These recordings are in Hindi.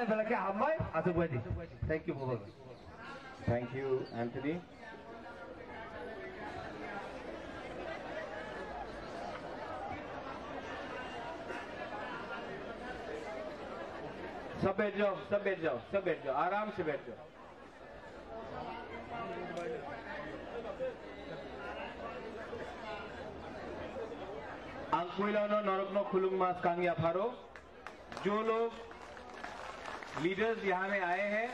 belakang hamai atau buat Thank you, Bapak. Thank you, Anthony. सब बैठ जाओ, सब बैठ जाओ, सब बैठ जाओ, आराम से बैठ जाओ। अंकुइलानो नरकनो खुलुंग मास कांगिया फारो। जो लोग लीडर्स यहां में आए हैं,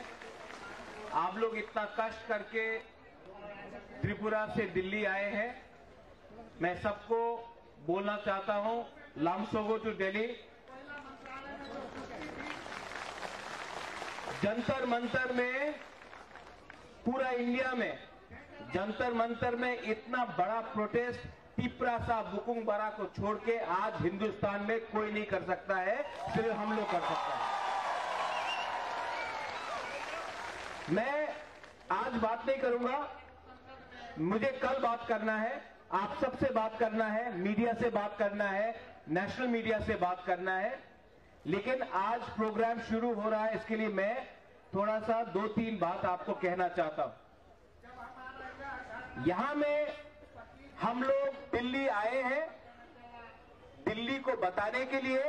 आप लोग इतना कष्ट करके त्रिपुरा से दिल्ली आए हैं, मैं सबको बोलना चाहता हूं, लामसोगो टू दिल्ली। जंतर मंतर में, पूरा इंडिया में जंतर मंतर में इतना बड़ा प्रोटेस्ट तिप्रासा बुकुंग बरा को छोड़ के आज हिंदुस्तान में कोई नहीं कर सकता है, सिर्फ हम लोग कर सकते हैं। मैं आज बात नहीं करूंगा, मुझे कल बात करना है, आप सबसे बात करना है, मीडिया से बात करना है, नेशनल मीडिया से बात करना है। लेकिन आज प्रोग्राम शुरू हो रहा है, इसके लिए मैं थोड़ा सा 2-3 बात आपको कहना चाहता हूं। यहां में हम लोग दिल्ली आए हैं, दिल्ली को बताने के लिए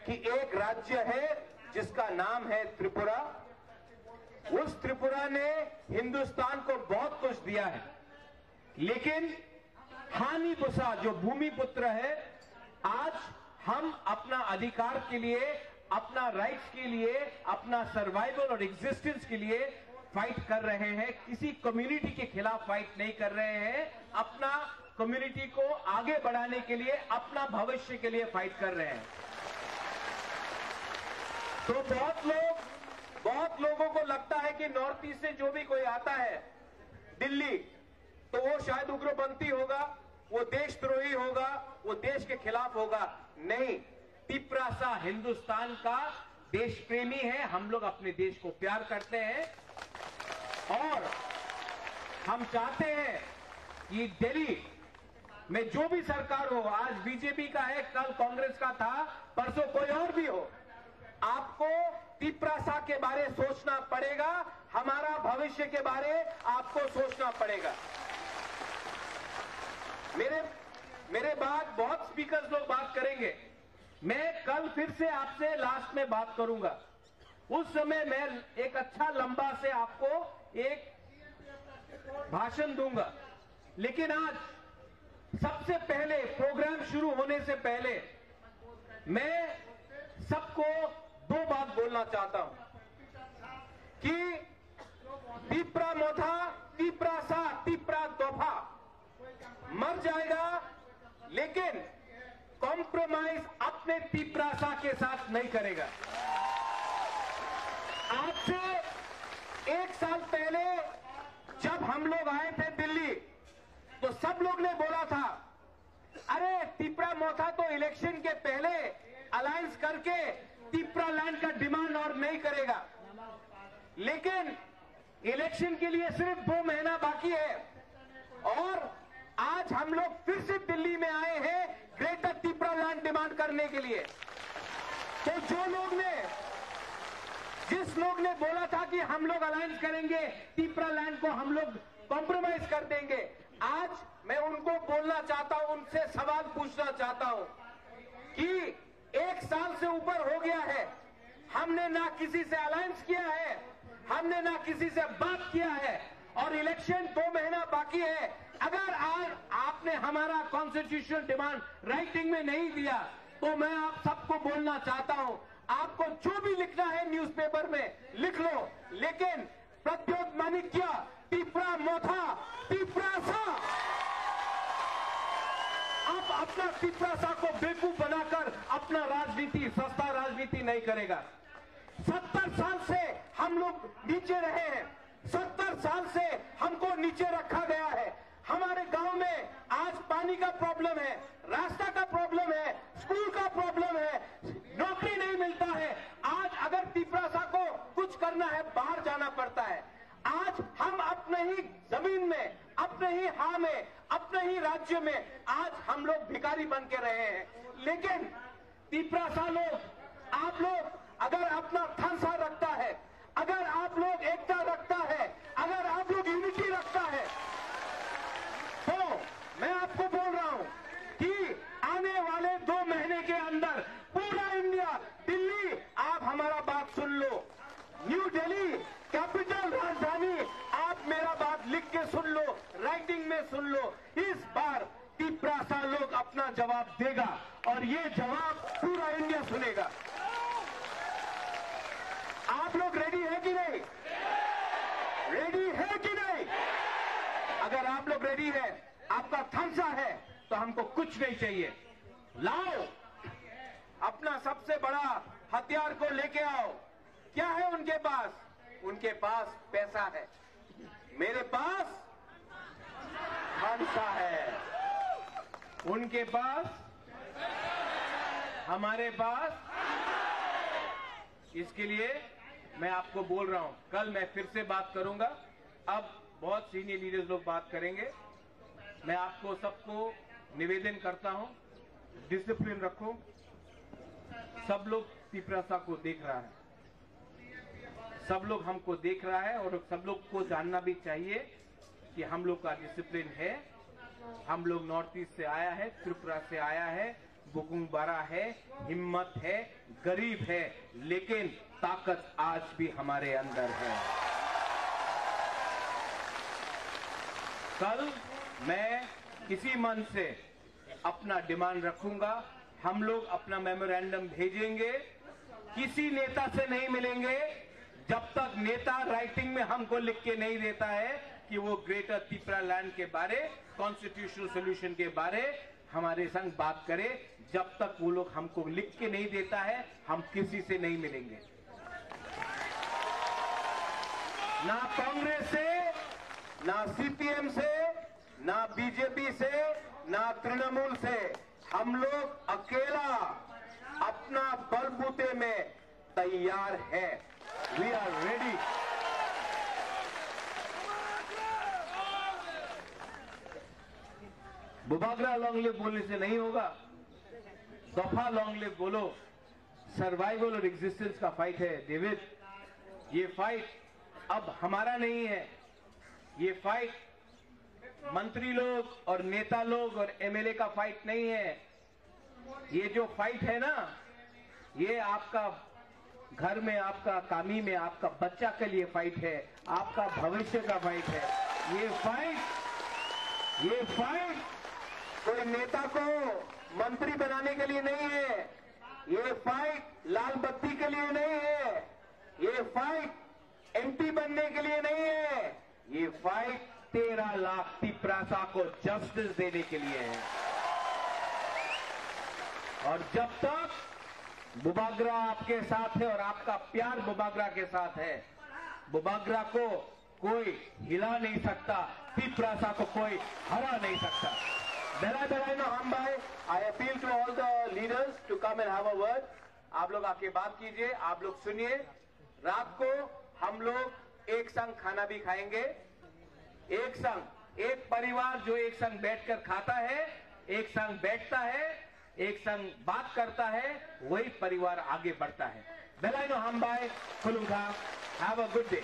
कि एक राज्य है जिसका नाम है त्रिपुरा। उस त्रिपुरा ने हिंदुस्तान को बहुत कुछ दिया है, लेकिन हानि बुसा जो भूमि पुत्र है, आज हम अपना अधिकार के लिए, अपना राइट्स के लिए, अपना सर्वाइवल और एग्जिस्टेंस के लिए फाइट कर रहे हैं। किसी कम्युनिटी के खिलाफ फाइट नहीं कर रहे हैं, अपना कम्युनिटी को आगे बढ़ाने के लिए, अपना भविष्य के लिए फाइट कर रहे हैं। तो बहुत लोगों को लगता है कि नॉर्थ ईस्ट से जो भी कोई आता है दिल्ली, तो वो शायद उग्रपंथी होगा, वो देशद्रोही होगा, वो देश के खिलाफ होगा। नहीं, तिप्रासा हिंदुस्तान का देश प्रेमी है। हम लोग अपने देश को प्यार करते हैं और हम चाहते हैं कि दिल्ली में जो भी सरकार हो, आज बीजेपी का है, कल कांग्रेस का था, परसों कोई और भी हो, आपको तिप्रासा के बारे सोचना पड़ेगा, हमारा भविष्य के बारे आपको सोचना पड़ेगा। मेरे बाद बहुत स्पीकर्स लोग बात करेंगे, मैं कल फिर से आपसे लास्ट में बात करूंगा, उस समय मैं एक अच्छा लंबा से आपको एक भाषण दूंगा। लेकिन आज सबसे पहले, प्रोग्राम शुरू होने से पहले, मैं सबको 2 बात बोलना चाहता हूं कि तिप्रा मोथा, तिप्रा सा, तिप्रा दोफा मर जाएगा, लेकिन कॉम्प्रोमाइज अपने तिप्रासा के साथ नहीं करेगा। आज से 1 साल पहले जब हम लोग आए थे दिल्ली, तो सब लोग ने बोला था, अरे तिप्रा मोथा तो इलेक्शन के पहले अलायंस करके तिप्रा लैंड का डिमांड और नहीं करेगा। लेकिन इलेक्शन के लिए सिर्फ 2 महीना बाकी है और आज हम लोग फिर से दिल्ली में आए हैं ग्रेटर तिप्रा लैंड डिमांड करने के लिए। तो जिस लोग ने बोला था कि हम लोग अलायंस करेंगे, तिप्रा लैंड को हम लोग कॉम्प्रोमाइज कर देंगे, आज मैं उनको बोलना चाहता हूं, उनसे सवाल पूछना चाहता हूं कि 1 साल से ऊपर हो गया है, हमने ना किसी से अलायंस किया है, हमने ना किसी से बात किया है और इलेक्शन 2 महीना बाकी है। अगर आज आपने हमारा कॉन्स्टिट्यूशनल डिमांड राइटिंग में नहीं दिया, तो मैं आप सबको बोलना चाहता हूं, आपको जो भी लिखना है न्यूज़पेपर में लिख लो, लेकिन प्रद्योत माणिक्य, तिप्रा मोथा, तिप्रासा अब अपना तिप्रासा को बेवकूफ बनाकर अपना राजनीति, सस्ता राजनीति नहीं करेगा। 70 साल से हम लोग नीचे रहे हैं, 70 साल से हमको नीचे रखा गया है। हमारे गांव में आज पानी का प्रॉब्लम है, रास्ता का प्रॉब्लम है, स्कूल का प्रॉब्लम है, नौकरी नहीं मिलता है। आज अगर तिप्रासा को कुछ करना है, बाहर जाना पड़ता है। आज हम अपने ही जमीन में, अपने ही हां में, अपने ही राज्य में आज हम लोग भिखारी बन के रहे हैं। लेकिन तिप्रासा लोग, आप लोग अगर अपना थांसा रखता है, अगर आप लोग एकता रखता है, अगर आप लोग यूनिटी रखता है, तो मैं आपको बोल रहा हूं कि आने वाले 2 महीने के अंदर पूरा इंडिया, दिल्ली, आप हमारा बात सुन लो, न्यू दिल्ली कैपिटल राजधानी, आप मेरा बात लिख के सुन लो, राइटिंग में सुन लो, इस बार तिपरासा लोग अपना जवाब देगा और ये जवाब पूरा इंडिया सुनेगा। आप लोग रेडी है कि नहीं? रेडी है कि नहीं? अगर आप लोग रेडी है, आपका थम्स अप है, तो हमको कुछ नहीं चाहिए। लाओ अपना सबसे बड़ा हथियार को लेके आओ। क्या है उनके पास? उनके पास पैसा है, मेरे पास थम्सा है, उनके पास, हमारे पास। इसके लिए मैं आपको बोल रहा हूं, कल मैं फिर से बात करूंगा। अब बहुत सीनियर लीडर्स लोग बात करेंगे। मैं आपको सबको निवेदन करता हूं, डिसिप्लिन रखो। सब लोग तिपरासा को देख रहा है, सब लोग हमको देख रहा है और सब लोग को जानना भी चाहिए कि हम लोग का डिसिप्लिन है। हम लोग नॉर्थ ईस्ट से आया है, त्रिपुरा से आया है, बुकुंबारा है, हिम्मत है, गरीब है, लेकिन ताकत आज भी हमारे अंदर है। कल मैं किसी मन से अपना डिमांड रखूंगा, हम लोग अपना मेमोरेंडम भेजेंगे। किसी नेता से नहीं मिलेंगे जब तक नेता राइटिंग में हमको लिख के नहीं देता है कि वो ग्रेटर त्रिपुरा लैंड के बारे, कॉन्स्टिट्यूशनल सोल्यूशन के बारे हमारे संग बात करे। जब तक वो लोग हमको लिख के नहीं देता है, हम किसी से नहीं मिलेंगे, ना कांग्रेस से, ना सीपीएम से, ना बीजेपी से, ना तृणमूल से। हम लोग अकेला अपना बलबूते में तैयार है। We are ready. बुबागरा लॉन्ग लिव बोलने से नहीं होगा, दफा लॉन्ग लिव बोलो। सर्वाइवल और एग्जिस्टेंस का फाइट है डेविड। ये फाइट अब हमारा नहीं है, ये फाइट मंत्री लोग और नेता लोग और एमएलए का फाइट नहीं है। ये जो फाइट है ना, ये आपका घर में, आपका कामी में, आपका बच्चा के लिए फाइट है, आपका भविष्य का फाइट है। ये फाइट कोई नेता को मंत्री बनाने के लिए नहीं है, ये फाइट लाल बत्ती के लिए नहीं है, ये फाइट एमपी बनने के लिए नहीं है, ये फाइट 13 लाख तिपरासा को जस्टिस देने के लिए है। और जब तक बुबागरा आपके साथ है और आपका प्यार बुबागरा के साथ है, बुबागरा को कोई हिला नहीं सकता, तिपरासा को कोई हरा नहीं सकता। Belai Hambai, I appeal to all the leaders to come and have a word. आप लोग आके बात कीजिए, आप लोग सुनिए। रात को हम लोग एक संग खाना भी खाएंगे, एक संग, एक परिवार जो एक संग बैठकर खाता है, एक संग बैठता है, एक संग बात करता है, वही परिवार आगे बढ़ता है। Belai Hambai, Kulungha, have a good day.